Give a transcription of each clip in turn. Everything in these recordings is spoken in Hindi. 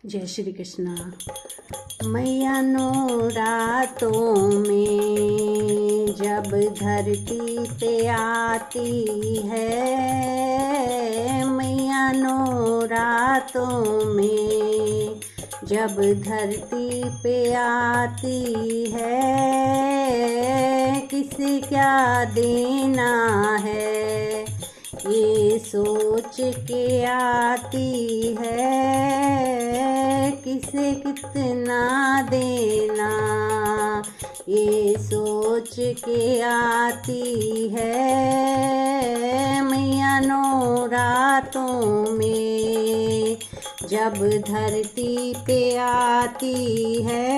जय श्री कृष्णा। मैया नौरातों में जब धरती पे आती है, मैया नौरातों में जब धरती पे आती है, किसे क्या देना है ये सोच के आती है, किसे कितना देना ये सोच के आती है। मैया नौरातों में जब धरती पे आती है,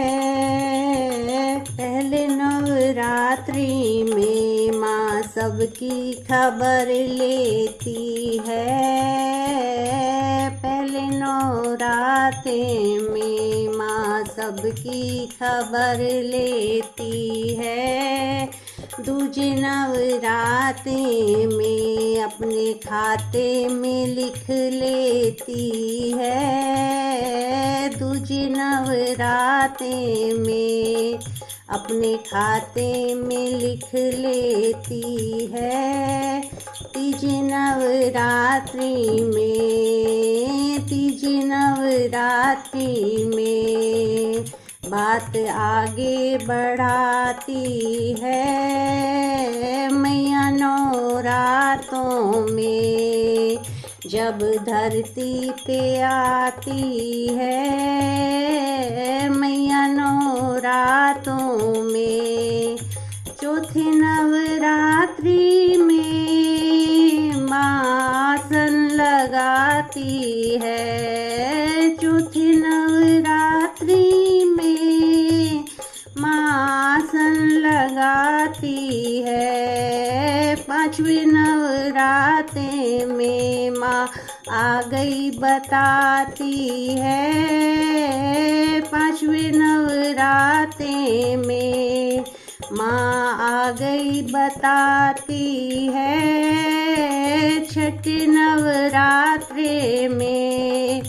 पहले नवरात्रि में माँ सबकी खबर लेती है। पहले नवरात्रि में माँ सबकी खबर लेती है। दूजे नवरात्रि में अपने खाते में लिख लेती है। दूजे नवरात्रि में अपने खाते में लिख लेती है। तीजे नवरात्रि में बात आगे बढ़ाती है। मैया नौरातों में जब धरती पे आती है, मैया नौरातों में चौथे नवरात्रि में माँ आसन लगाती है। चौथे नवरात्रि में माँ आसन लगाती है। पांचवें नवरात्रि में माँ आ गई बताती है। पांचवें नवरात्रि में माँ आ गई बताती है। छठे नवरात्रि में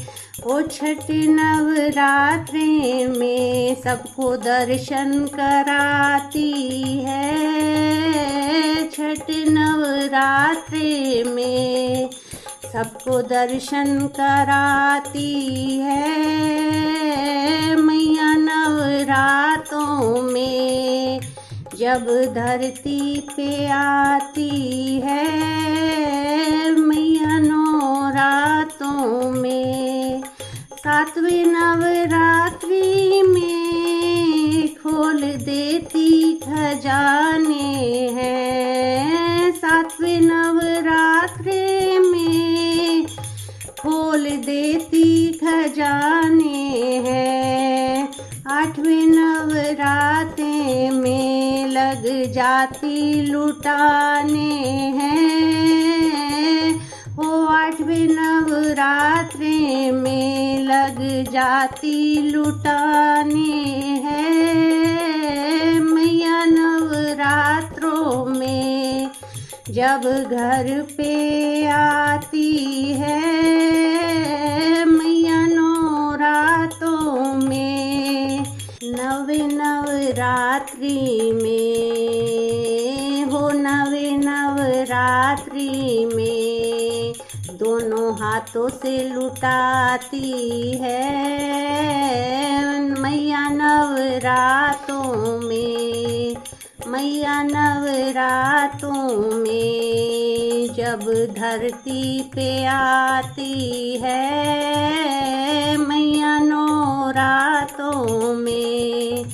छठे नवरात्रि में सबको दर्शन कराती है। छठे नवरात्रि में सबको दर्शन कराती है। मैया नवरातों में जब धरती पे आती है, मैया नवरातों में सातवें नवरात्रि में खोल देती खजाने हैं। सातवें नवरात्रि में खोल देती खजाने हैं। आठवें नवरात्रि में लग जाती लुटाने हैं। आठवें नवरात्रि में लग जाती लुटाने हैं। मैया नवरात्रों में जब घर पे आती है, मैया नवरातों में नवे नवरात्रि में दोनों हाथों से लुटाती है। मैया नवरातों में जब धरती पे आती है, मैया नवरातों में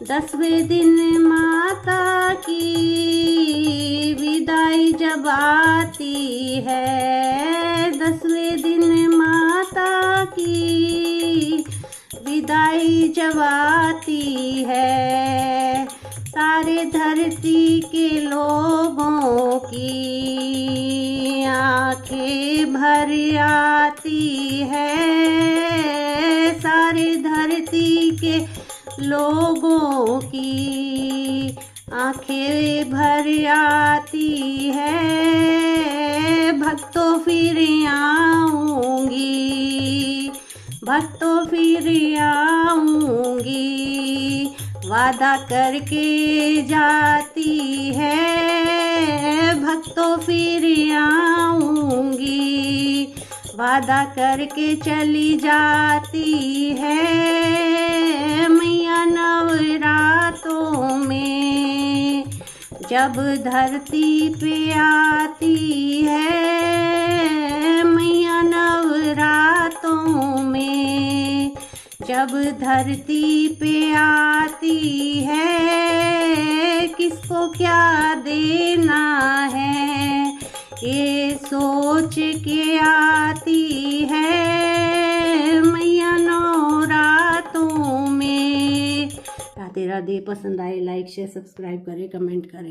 10वें दिन माता की विदाई जब आती है। 10वें दिन माता की विदाई जब आती है, सारे धरती के लोगों की आंखें भर आती है। सारे धरती के लोगों की आंखें भर आती है। भक्तों फिर आऊंगी भक्तों फिर आऊंगी वादा करके जाती है। भक्तों फिर आऊंगी वादा करके चली जाती है। मैया नवरातों में जब धरती पे आती है। मैया नवरातों में जब धरती पे आती है। किसको क्या देना है ये सोच के आती है। मैया नवरातों में। राधे राधे। पसंद आए लाइक शेयर सब्सक्राइब करें, कमेंट करें।